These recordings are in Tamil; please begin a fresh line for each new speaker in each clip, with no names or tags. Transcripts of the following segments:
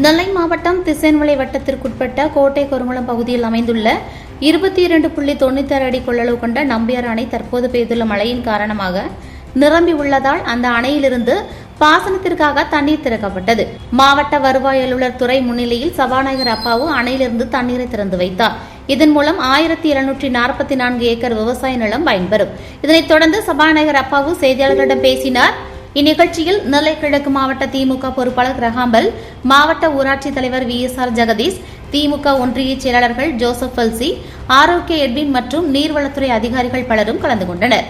நெல்லை மாவட்டம் திசைன்மலை வட்டத்திற்குட்பட்ட கோட்டை கொருங்குளம் பகுதியில் அமைந்துள்ள 22.96 அடி கொள்ளளவு கொண்ட நம்பியார் அணை தற்போது பெய்துள்ள மழையின் காரணமாக நிரம்பி உள்ளதால் அந்த அணையிலிருந்து பாசனத்திற்காக தண்ணீர் திறக்கப்பட்டது. மாவட்ட வருவாய் அலுவலர் துறை முன்னிலையில் சபாநாயகர் அப்பாவு அணையிலிருந்து தண்ணீரை திறந்து வைத்தார். இதன் மூலம் 1744 ஏக்கர் விவசாய நிலம் பயன்பெறும். இதனைத் தொடர்ந்து சபாநாயகர் அப்பாவு செய்தியாளர்களிடம் பேசினார். இந்நிகழ்ச்சியில் நெல்லை கிழக்கு மாவட்ட திமுக பொறுப்பாளர் கிரகாம்பல், மாவட்ட ஊராட்சி தலைவர் VSR ஜெகதீஷ், திமுக ஒன்றிய செயலாளர்கள் ஜோசப் பல்சி, ஆரோக்கிய எட்வின் மற்றும் நீர்வளத்துறை அதிகாரிகள் பலரும் கலந்து கொண்டனர்.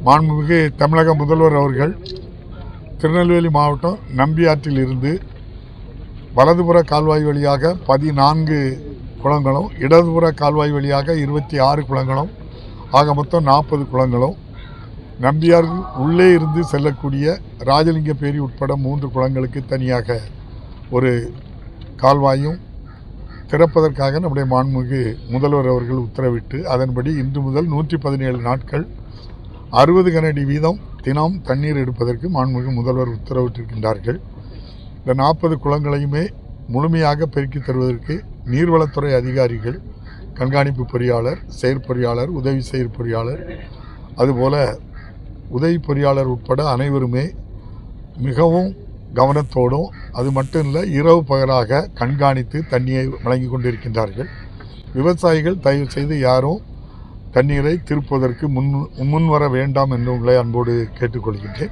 மாண்புமிகு தமிழக முதல்வர் அவர்கள் திருநெல்வேலி மாவட்டம் நம்பியாற்றில் இருந்து வலதுபுற கால்வாய் வழியாக 14 குளங்களும், இடதுபுற கால்வாய் வழியாக 26 குளங்களும், ஆக மொத்தம் 40 குளங்களும், நம்பியார் உள்ளே இருந்து செல்லக்கூடிய ராஜலிங்கப்பேரி உட்பட 3 குளங்களுக்கு தனியாக ஒரு கால்வாயும் திறப்பதற்காக நம்முடைய மாண்புமிகு முதல்வர் அவர்கள் உத்தரவிட்டு அதன்படி இன்று முதல் 117 நாட்கள் 60 கனஅடி வீதம் தினம் தண்ணீர் எடுப்பதற்கு மாண்புமிகு முதல்வர் உத்தரவிட்டிருக்கின்றார்கள். இந்த 40 குளங்களையுமே முழுமையாக பெருக்கி தருவதற்கு நீர்வளத்துறை அதிகாரிகள், கண்காணிப்பு பொறியாளர், செயற்பொறியாளர், உதவி செயற்பொறியாளர், அதுபோல உதவி பொறியாளர் உட்பட அனைவருமே மிகவும் கவனத்தோடும், அது மட்டும் இல்லை, இரவு பகலாக கண்காணித்து தண்ணியை வழங்கி கொண்டிருக்கின்றார்கள். விவசாயிகள் தயவு செய்து யாரும் தண்ணீரை திருப்புவதற்கு முன்வர வேண்டாம் என்று உங்களை அன்போடு கேட்டுக்கொள்கின்றேன்.